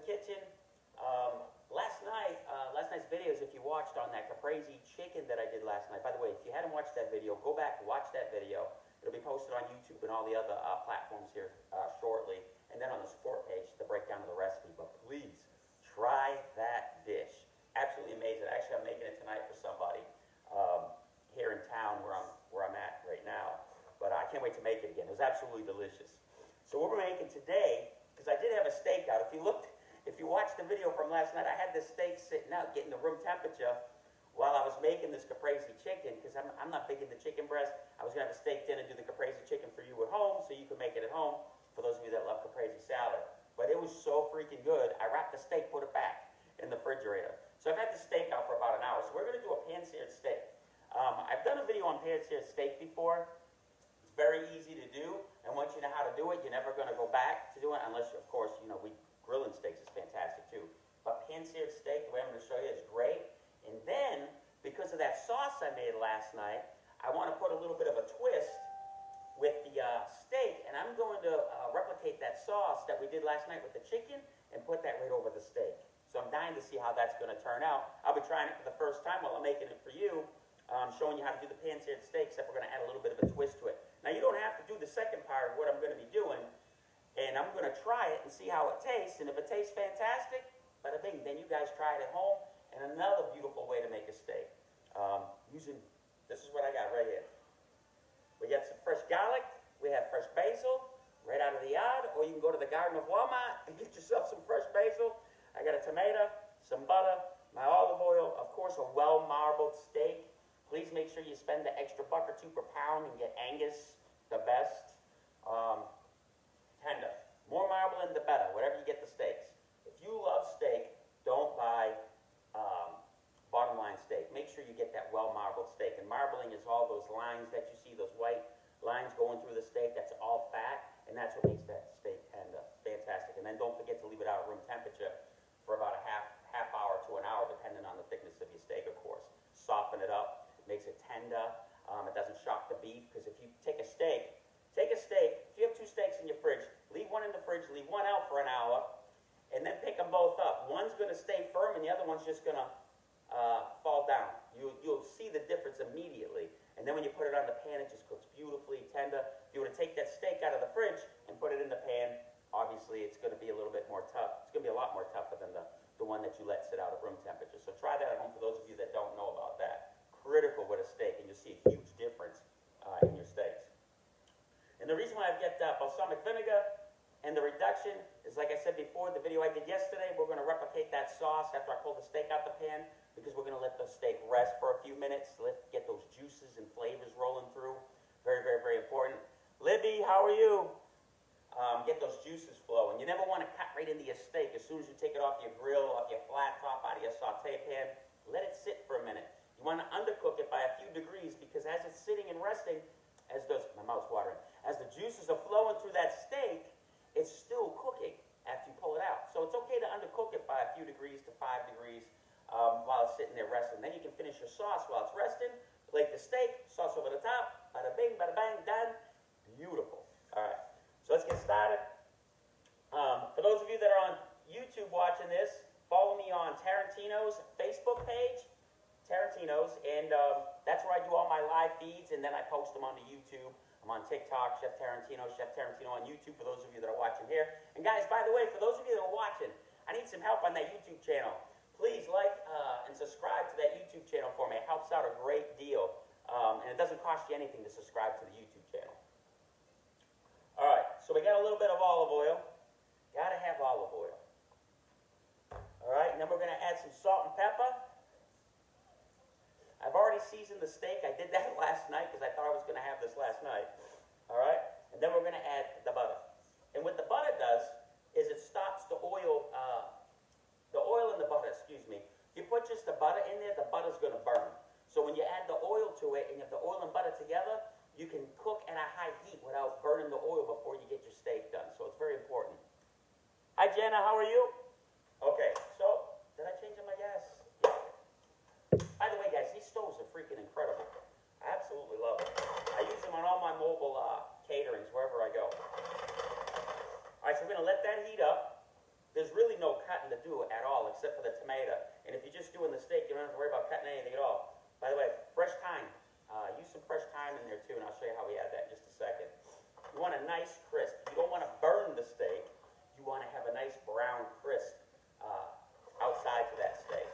kitchen. Last night's videos, if you watched on that caprese chicken that I did last night. By the way, if you hadn't watched that video, go back and watch that video. It'll be posted on YouTube and all the other platforms here shortly. And then on the support page, the breakdown of the recipe. But please, try that dish. Absolutely amazing. Actually, I'm making it tonight for somebody here in town where I'm at right now. But I can't wait to make it again. It was absolutely delicious. So what we're making today, because I did have a steak out. If you watched the video from last night, I had this steak sitting out, getting to room temperature while I was making this caprese chicken, because I'm not big into chicken breast. I was going to have a steak dinner, do the caprese chicken for you at home, so you can make it at home, for those of you that love caprese salad. But it was so freaking good, I wrapped the steak, put it back in the refrigerator. So I've had the steak out for about an hour, so we're going to do a pan-seared steak. I've done a video on pan-seared steak before. It's very easy to do, and once you know how to do it, you're never going to go back to do it, unless, of course, grilling steaks is fantastic too. But pan-seared steak, the way I'm going to show you, is great. And then, because of that sauce I made last night, I want to put a little bit of a twist with the steak, and I'm going to replicate that sauce that we did last night with the chicken and put that right over the steak. So I'm dying to see how that's going to turn out. I'll be trying it for the first time while I'm making it for you, showing you how to do the pan-seared steak, except we're going to add a little bit of a twist to it. Now, you don't have to do the second part of what I'm going to be doing, and I'm going to try it and see how it tastes, and if it tastes fantastic, bada bing, then you guys try it at home. And another beautiful way to make a steak, this is what I got right here. We got some fresh garlic, we have fresh basil, right out of the yard, or you can go to the Garden of Walmart and get yourself some fresh basil. I got a tomato, some butter, my olive oil, of course a well-marbled steak. Please make sure you spend the extra $1 or $2 per pound and get Angus, the best. Tender. More marbling, the better, whatever you get the steaks. If you love steak, don't buy bottom line steak. Make sure you get that well-marbled steak. And marbling is all those lines that you see, those white lines going through the steak. That's all fat, and that's what makes that steak tender. Fantastic. And then don't forget to leave it out at room temperature for about a half hour to an hour, depending on the thickness of your steak, of course. Soften it up. It makes it tender. It doesn't shock the beef, because if you take a steak, if you have 2 steaks in your fridge, leave one in the fridge, leave one out for an hour, and then pick them both up. One's going to stay firm, and the other one's just going to fall down. You'll see the difference immediately. And then when you put it on the pan, it just cooks beautifully tender. If you were to take that steak out of the fridge and put it in the pan, obviously it's going to be a little bit more tough. It's going to be a lot more tougher than the one that you let sit out at room temperature. So try that at home for those of you that don't know about that. Critical with a steak, and you'll see a huge difference in your steaks. And the reason why I've got balsamic vinegar and the reduction is, like I said before, the video I did yesterday, we're going to replicate that sauce after I pull the steak out the pan, because we're going to let the steak rest for a few minutes, get those juices and flavors rolling through. Very, very, very important. Libby, how are you? Get those juices flowing. You never want to cut right into your steak. As soon as you take it off your grill, off your flat top, out of your saute pan, let it sit for a minute. You want to undercook it by a few degrees, because as it's sitting and resting, my mouth's watering, as the juices are flowing through that steak, it's still cooking after you pull it out. So it's okay to undercook it by a few degrees to 5 degrees while it's sitting there resting. Then you can finish your sauce while it's resting, plate the steak, sauce over the top, bada bing, bada bang, done. Beautiful. All right, so let's get started. For those of you that are on YouTube watching this, follow me on Tarantino's Facebook page, Tarantino's, and that's where I do all my live feeds, and then I post them onto YouTube. I'm on TikTok, Chef Tarantino on YouTube, for those of you that are watching here. And guys, by the way, for those of you that are watching, I need some help on that YouTube channel. Please like and subscribe to that YouTube channel for me. It helps out a great deal, and it doesn't cost you anything to subscribe to the YouTube channel. All right, so we got a little bit of olive oil. Gotta have olive oil. All right, and then we're gonna add some salt and pepper. I've already seasoned the steak. I did that last night because I thought I was going to have this last night. All right? And then we're going to add the butter. And what the butter does is it stops the oil in the butter, excuse me. If you put just the butter in there, the butter's going to burn. So when you add the oil to it and you have the oil and butter together, you can cook at a high heat without burning the oil before you get your steak done. So it's very important. Hi, Jenna. How are you? Okay. So, did I change my gas? By the way, guys, these stoves are freaking incredible. I absolutely love them. I use them on all my mobile caterings, wherever I go. All right, so we're going to let that heat up. there's really no cutting to do at all except for the tomato. And if you're just doing the steak, you don't have to worry about cutting anything at all. By the way, fresh thyme. Use some fresh thyme in there too, and I'll show you how we add that in just a second. You want a nice crisp. You don't want to burn the steak. You want to have a nice brown crisp outside to that steak.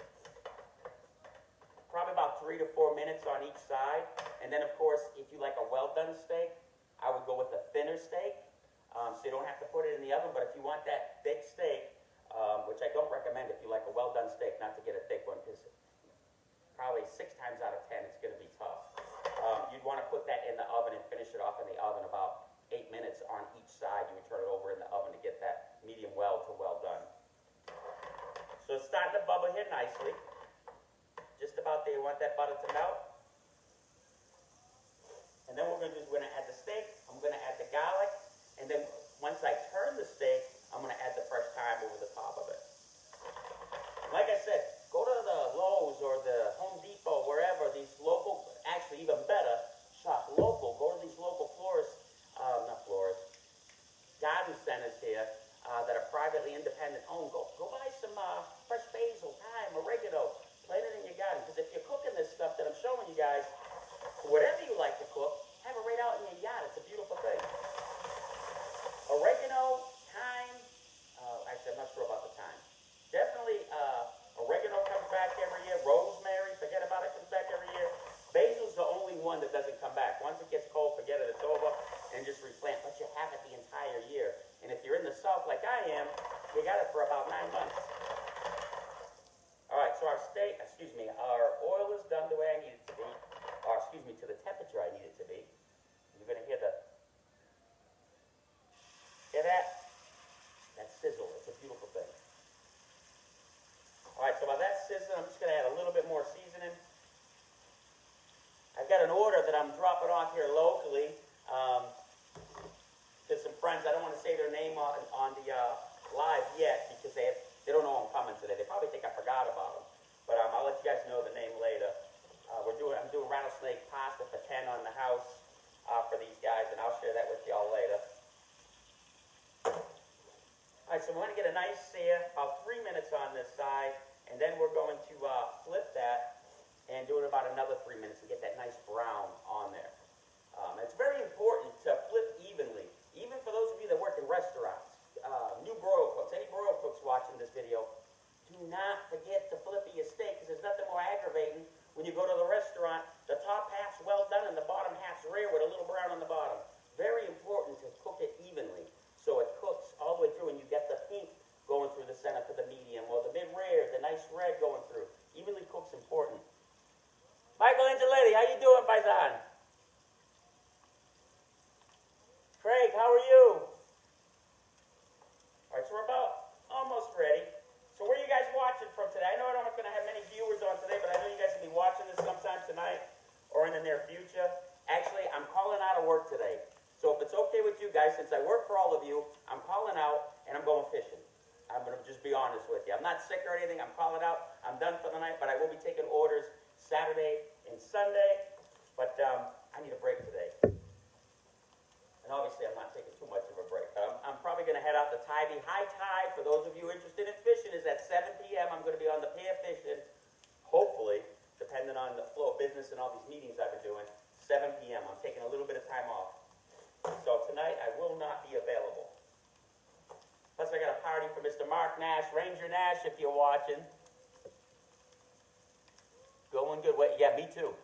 Probably about 3 to 4 minutes on each side. And then, of course, if you like a well-done steak, I would go with a thinner steak. So you don't have to put it in the oven. But if you want that thick steak, which I don't recommend if you like a well-done steak, not to get a thick one, because probably 6 times out of 10 it's going to be tough. You'd want to put that in the oven and finish it off in the oven about 8 minutes on each side. You would turn it over in the oven to get that medium well to well done. So it's starting to bubble here nicely. Just about there. You want that butter to melt. And then what we're going to do is we're going to add the steak. I'm going to add the garlic. And then once I turn the steak, I'm going to add the fresh thyme over the top of it. Like I said, go to the Lowe's or the Home Depot, wherever, these local, actually even better, shop local. Go to these local garden centers here that are privately independent owned. Go buy some fresh basil, thyme, oregano. Plant it in your garden. Because if you're cooking this stuff that I'm showing you guys, whatever you like to cook, have it right out in your yard. It's a beautiful thing. Oregano, thyme, actually I'm not sure about the thyme. Definitely oregano comes back every year. Rosemary, forget about it, comes back every year. Basil's the only one that doesn't come back. Once it gets cold, forget it, it's over, and just replant. But you have it the entire year. And if you're in the south like I am, you got it for about 9 months. All right, so our oil is done the way I need it to be, or excuse me, to the temperature I need it to be. You're going to hear that sizzle. It's a beautiful thing. All right, so while that's sizzling, I'm just going to add a little bit more seasoning. I've got an order that I'm dropping off here locally to some friends. I don't want to say their name on the live yet because they don't know I'm coming today. They probably think I forgot about them. But I'll let you guys know the name later. I'm doing rattlesnake pasta for 10 on the house for these guys, and I'll share that with y'all later. All right, so we're going to get a nice sear, about 3 minutes on this side, and then we're going to flip that and do it about another 3 minutes and get that nice brown on there. It's very important to flip evenly, even for those of you that work in restaurants. New broil cooks, any broil cooks watching this video, do not forget to flip your steak, because there's nothing more aggravating when you go to the restaurant, the top half's well done and the bottom half's rare with a little brown on the bottom. Very important to cook it evenly so it cooks all the way through and you get the pink going through the center to the medium, or the mid-rare, the nice red going through. Evenly cook's important. Michael Angeletti, how you doing, Paisan? Craig, how are you? All right, so we're about almost ready. So where are you guys watching from today? I know I'm not going to have many viewers on today, but I know you guys will be watching this sometime tonight or in the near future. Actually, I'm calling out of work today. So if it's okay with you guys, since I work for all of you, I'm calling out and I'm going fishing. I'm going to just be honest with you. I'm not sick or anything. I'm calling out. I'm done for the night, but I will be taking orders Saturday and Sunday. But I need a break today. And obviously, I'm not taking too much of a break. I'm probably going to head out to Tybee. High tide, for those of you interested in fishing, is at 7 p.m. I'm going to be on the pier fishing, hopefully, depending on the flow of business and all these meetings I've been doing, 7 p.m. I'm taking a little bit of time off. So tonight, I will not be available. Plus, I got a party for Mr. Mark Nash, Ranger Nash, if you're watching. Going good. Wait, yeah, me too.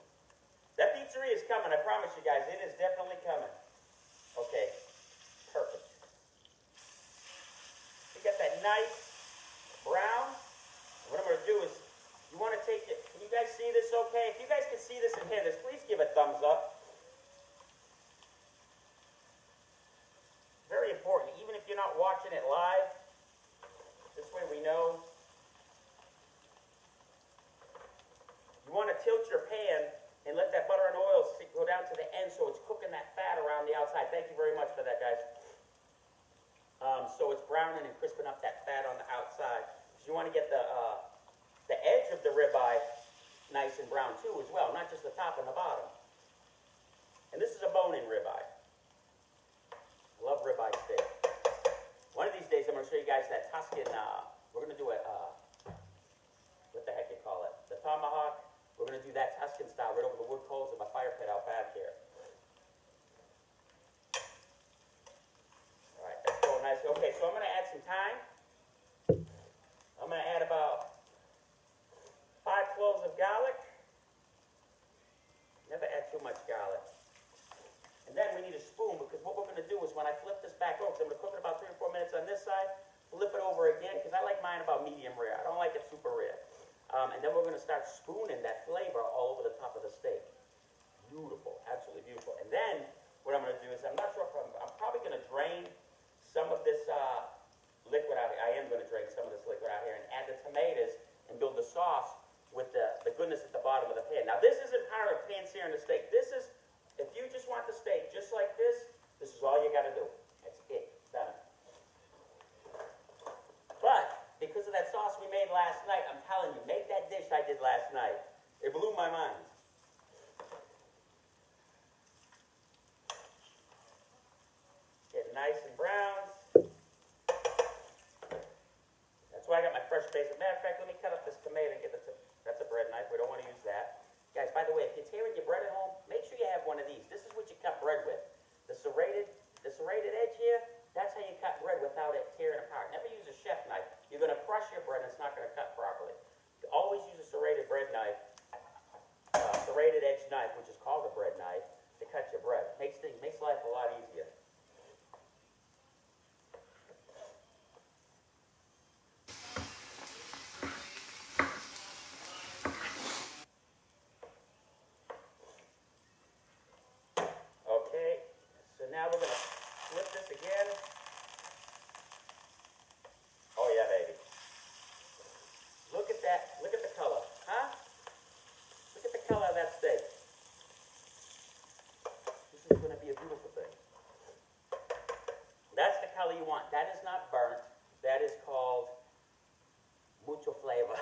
That pizzeria is coming, I promise you guys. It is definitely coming. Okay, perfect. You got that nice brown. What I'm going to do is, you want to take it, can you guys see this okay? If you guys can see this and hear this, please give a thumbs up. Very important, even if you're not watching it live, this way we know. You want to tilt your pan and let that butter and oil go down to the end so it's cooking that fat around the outside. Thank you very much for that, guys. So it's browning and crisping up that fat on the outside. So you want to get the edge of the ribeye nice and brown too as well, not just the top and the bottom. And this is a bone-in ribeye. Love ribeye steak. One of these days I'm going to show you guys that Tuscan some thyme. I'm going to add about 5 cloves of garlic. Never add too much garlic. And then we need a spoon, because what we're going to do is when I flip this back over, I'm going to cook it about 3 or 4 minutes on this side, flip it over again, because I like mine about medium rare. I don't like it super rare. And then we're going to start spooning that flavor all over the top of the steak. Beautiful, absolutely beautiful. And then what I'm going to do is, I'm not sure if I'm probably going to drain some of this liquid out here. I am going to drain some of this liquid out here and add the tomatoes and build the sauce with the goodness at the bottom of the pan. Now, this isn't part of pan-searing the steak. This is, if you just want the steak just like this is all you got to do. That's it. Done. But because of that sauce we made last night, I'm telling you, make that dish I did last night. It blew my mind. Get nice and brown. That's why I got my fresh basil. Matter of fact, let me cut up this tomato and get that's a bread knife. We don't want to use that. Guys, by the way, if you're tearing your bread at home, make sure you have one of these. This is what you cut bread with. The serrated edge here, that's how you cut bread without it tearing apart. Never use a chef knife. You're going to crush your bread and it's not going to cut properly. You always use a serrated bread knife, serrated edge knife, which is called a bread knife, to cut your bread. Makes life a lot easier. Now we're going to flip this again. Oh yeah, baby. Look at that. Look at the color. Huh? Look at the color of that steak. This is going to be a beautiful thing. That's the color you want. That is not burnt. That is called mucho flavor.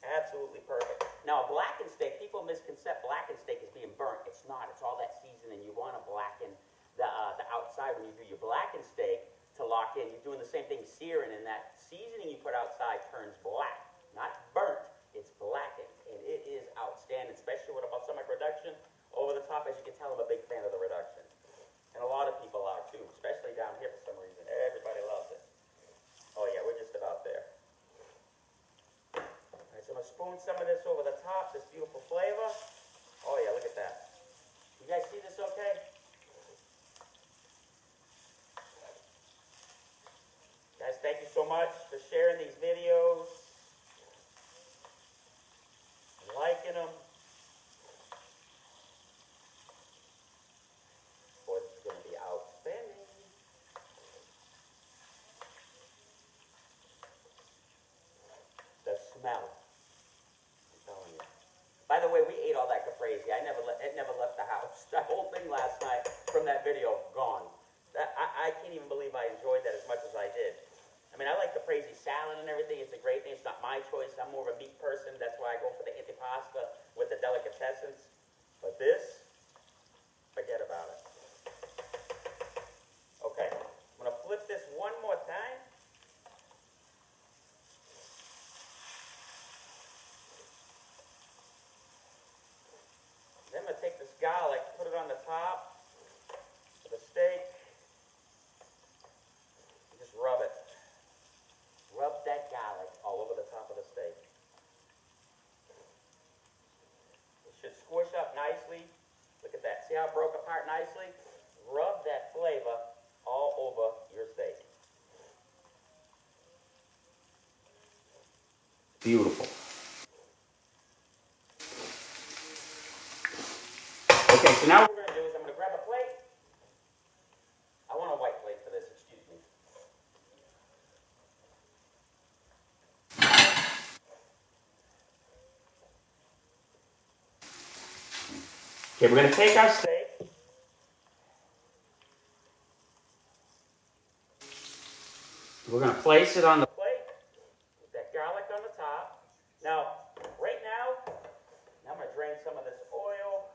Absolutely perfect. Now, a blackened steak, people misconcept blackened steak as being burnt. It's not. It's all that seasoning. You want to blacken the outside when you do your blackened steak to lock in. You're doing the same thing searing, and that seasoning you put outside turns black. Not burnt. It's blackened, and it is outstanding, especially with a balsamic reduction over the top. As you can tell, I'm a big fan of the reduction. And a lot of people are, too, especially down here for some reason. Everybody loves it. Oh, yeah, we're just about there. So I'm going to spoon some of this over the top, this beautiful flavor. Oh yeah, look at that. You guys see this okay? Guys, thank you so much for sharing these videos, liking them. Boy, this is going to be outstanding. The smell. By the way, we ate all that caprese. It never left the house. That whole thing last night from that video, gone. I can't even believe I enjoyed that as much as I did. I mean, I like caprese salad and everything. It's a great thing. It's not my choice. I'm more of a meat person. That's why I go for the antipasta with the delicatessens. But this, forget about it. Okay, I'm going to flip this one more time. Then I'm going to take this garlic, put it on the top of the steak, and just rub it. Rub that garlic all over the top of the steak. It should squish up nicely. Look at that. See how it broke apart nicely? Rub that flavor all over your steak. Beautiful. Okay, so now what we're going to do is I'm going to grab a plate. I want a white plate for this, excuse me. Okay, we're going to take our steak. We're going to place it on the plate with that garlic on the top. Now, right now, I'm going to drain some of this oil.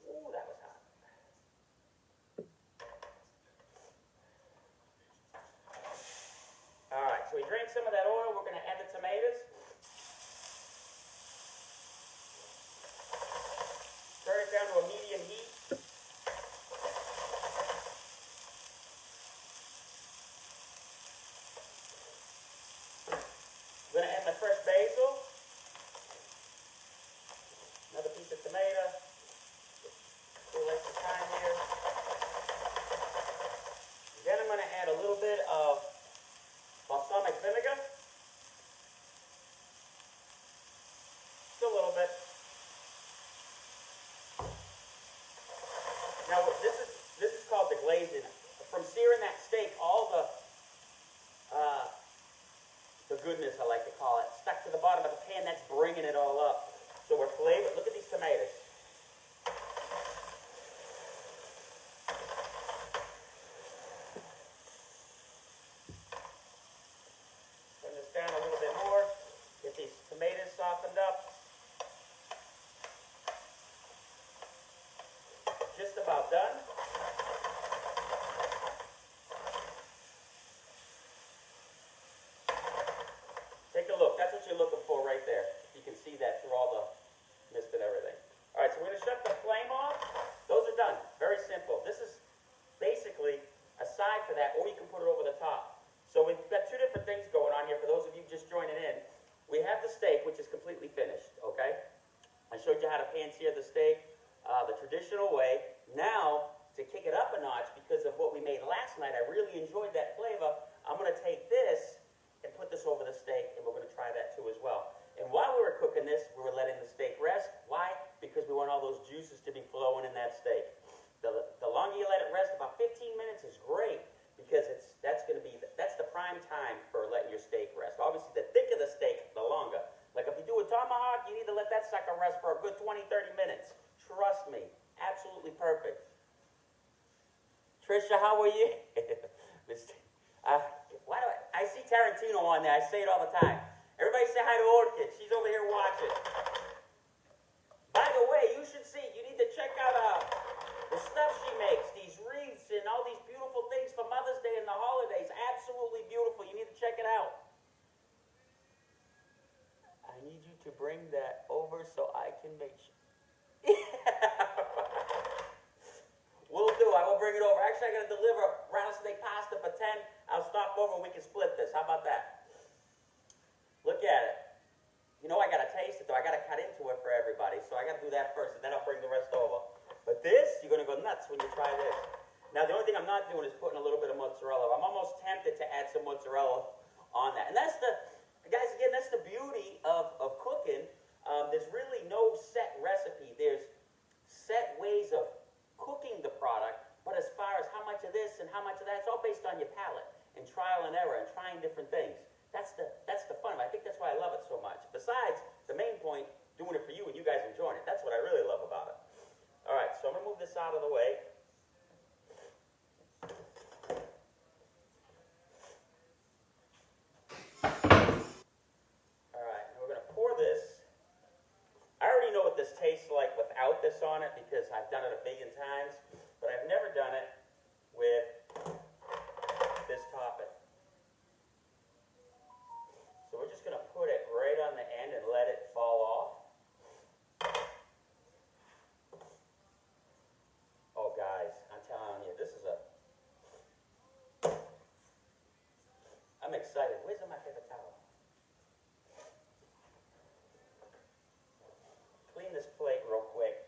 Ooh, that was hot. All right, so we drained some of that oil. We're going to add the tomatoes. that's bringing it all up. So we're flavored. Look at these tomatoes. Turn this down a little bit more. Get these tomatoes softened up. Just about done. Take a look. That's what you're looking for right there. You can see that through all the mist and everything. All right, so we're going to shut the flame off. Those are done. Very simple. This is basically a side for that, or you can put it over the top. So we've got two different things going on here for those of you just joining in. We have the steak, which is completely finished, okay? I showed you how to pan-sear the steak the traditional way. Now, to kick it up a notch, because of what we made last night, I really enjoyed that flavor. I'm going to take this and put this over the steak, and we're going to try that too as well. And while we were cooking this, we were letting the steak rest. Why? Because we want all those juices to be flowing in that steak. The longer you let it rest, about 15 minutes is great, because that's the prime time for letting your steak rest. Obviously, the thicker the steak, the longer. Like if you do a tomahawk, you need to let that sucker rest for a good 20, 30 minutes. Trust me, absolutely perfect. Trisha, how are you? Why do I see Tarantino on there? I say it all the time. Everybody say hi to Orchid. She's over here watching. By the way, you should see. You need to check out the stuff she makes. These wreaths and all these beautiful things for Mother's Day and the holidays. Absolutely beautiful. You need to check it out. I need you to bring that over so I can make sure. Will do. I will bring it over. Actually, I'm going to deliver rattlesnake pasta for 10. I'll stop over and we can split this. How about that? Look at it. You know I got to taste it, though. I got to cut into it for everybody. So I got to do that first, and then I'll bring the rest over. But this, you're going to go nuts when you try this. Now, the only thing I'm not doing is putting a little bit of mozzarella. I'm almost tempted to add some mozzarella on that. And that's guys, again, that's the beauty of cooking. There's really no set recipe. There's set ways of cooking the product, but as far as how much of this and how much of that, it's all based on your palate and trial and error and trying different things. That's the fun of it. I think that's why I love it so much. Besides, the main point, doing it for you and you guys enjoying it. That's what I really love about it. All right, so I'm going to move this out of the way. All right, now we're going to pour this. I already know what this tastes like without this on it because I've done it a billion times, but I've never done it with this topping. So we're just going to put it right on the end and let it fall off. Oh, guys, I'm telling you, this is I'm excited. Where's my paper towel? Clean this plate real quick.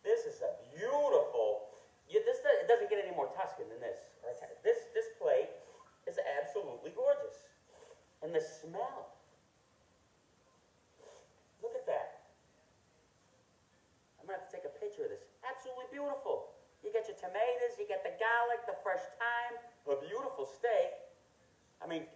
This is a beautiful, it doesn't get any more Tuscan than this. Right? This plate is absolutely gorgeous. And the smell. Look at that. I'm going to have to take a picture of this. Absolutely beautiful. You get your tomatoes, you get the garlic, the fresh thyme, a beautiful steak. I mean,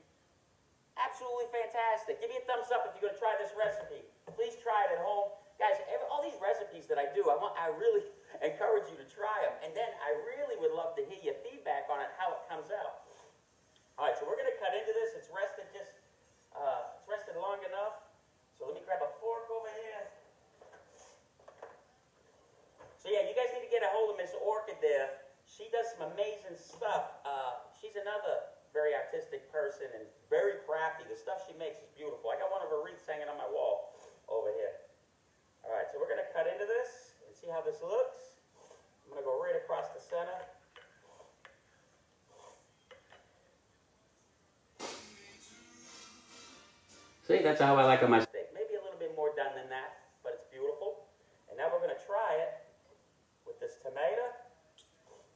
absolutely fantastic. Give me a thumbs up if you're going to try this recipe. Please try it at home. Guys, all these recipes that I do, I really encourage you to try them. And then I really would love to hear your feedback on it, how it comes out. All right, so we're going to cut into this. It's rested long enough. So let me grab a fork over here. So yeah, you guys need to get a hold of Miss Orchid there. She does some amazing stuff. She's another very artistic person and very crafty. The stuff she makes is beautiful. I got one of her wreaths hanging on my wall over here. All right, so we're going to cut into this and see how this looks. I'm going to go right across the center. See, that's how I like my steak. Maybe a little bit more done than that, but it's beautiful. And now we're going to try it with this tomato,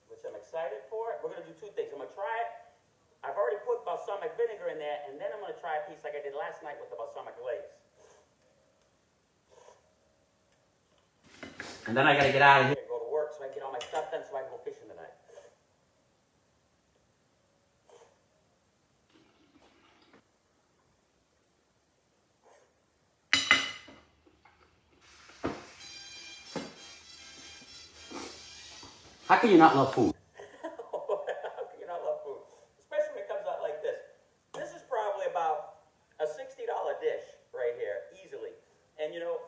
which I'm excited for. We're going to do two things. I'm going to try it. I've already put balsamic vinegar in there, and then I'm going to try a piece like I did last night with the balsamic glaze. And then I got to get out of here and go to work so I can get all my stuff done so I can go fishing tonight. How can you not love food? How can you not love food? Especially when it comes out like this. This is probably about a $60 dish right here, easily. And you know,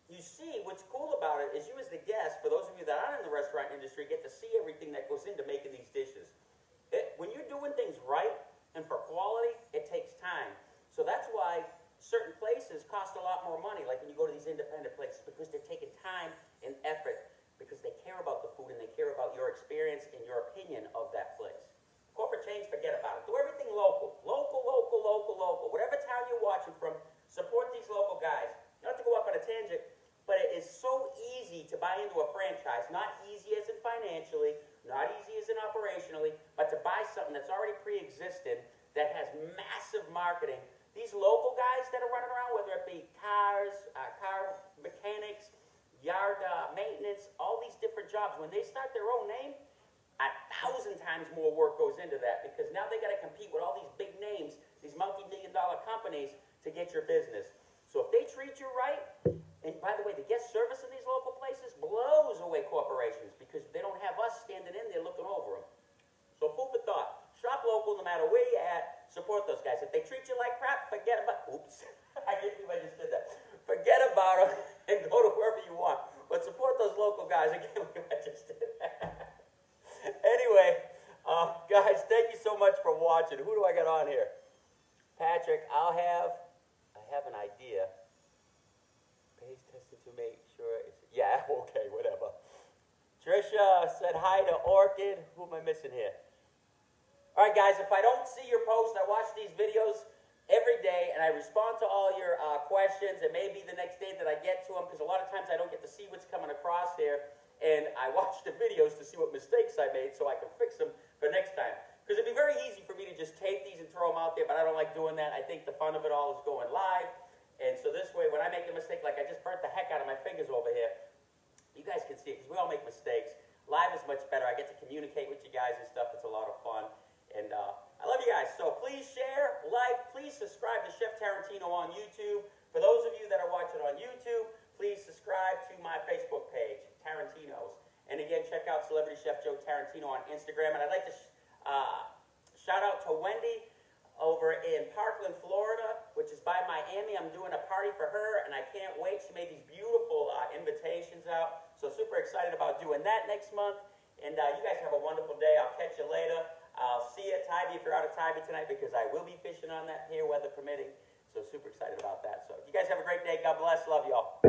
you see, what's cool about it is you as the guest, for those of you that aren't in the restaurant industry, get to see everything that goes into making these dishes. When you're doing things right and for quality, it takes time. So that's why certain places cost a lot more money, like when you go to these independent places, because they're taking time and effort, because they care about the food and they care about your experience and your opinion of that place. Corporate chains, forget about it. Do everything local. Local, local, local, local. Whatever town you're watching from, support these local guys. Not to go off on a tangent, but it is so easy to buy into a franchise. Not easy as in financially, not easy as in operationally, but to buy something that's already pre-existing, that has massive marketing. These local guys that are running around, whether it be cars, car mechanics, yard maintenance, all these different jobs, when they start their own name, 1,000 times more work goes into that, because now they got to compete with all these big names, these multi-million-dollar companies, to get your business. So if they treat you right, and by the way, the guest service in these local places blows away corporations, because they don't have us standing in there looking over them. So food for thought. Shop local no matter where you're at. Support those guys. If they treat you like crap, forget about... Oops. I can't believe I just did that. Forget about them and go to wherever you want. But support those local guys. I can't believe I just did that. Anyway, guys, thank you so much for watching. Who do I got on here? Patrick, I have an idea. Page tested to make sure it's... Yeah, okay, whatever. Trisha said hi to Orchid. Who am I missing here? All right, guys, if I don't see your post, I watch these videos every day, and I respond to all your questions. It may be the next day that I get to them, because a lot of times I don't get to see what's coming across here, and I watch the videos to see what mistakes I made so I can fix them for next time. Because it'd be very easy for me to just tape these and throw them out there, but I don't like doing that. I think the fun of it all is going live, and so this way, when I make a mistake, like I just burnt the heck out of my fingers over here, you guys can see it, because we all make mistakes. Live is much better. I get to communicate with you guys and stuff. It's a lot of fun. And I love you guys. So please share, like, please subscribe to Chef Tarantino on YouTube. For those of you that are watching on YouTube, please subscribe to my Facebook page, Tarantino's. And again, check out Celebrity Chef Joe Tarantino on Instagram. And I'd like to shout out to Wendy over in Parkland, Florida, which is by Miami. I'm doing a party for her, and I can't wait. She made these beautiful invitations out. So super excited about doing that next month. And you guys have a wonderful day. I'll catch you later. I'll see you at Tybee if you're out of Tybee tonight, because I will be fishing on that pier, weather permitting. So super excited about that. So you guys have a great day. God bless. Love you all.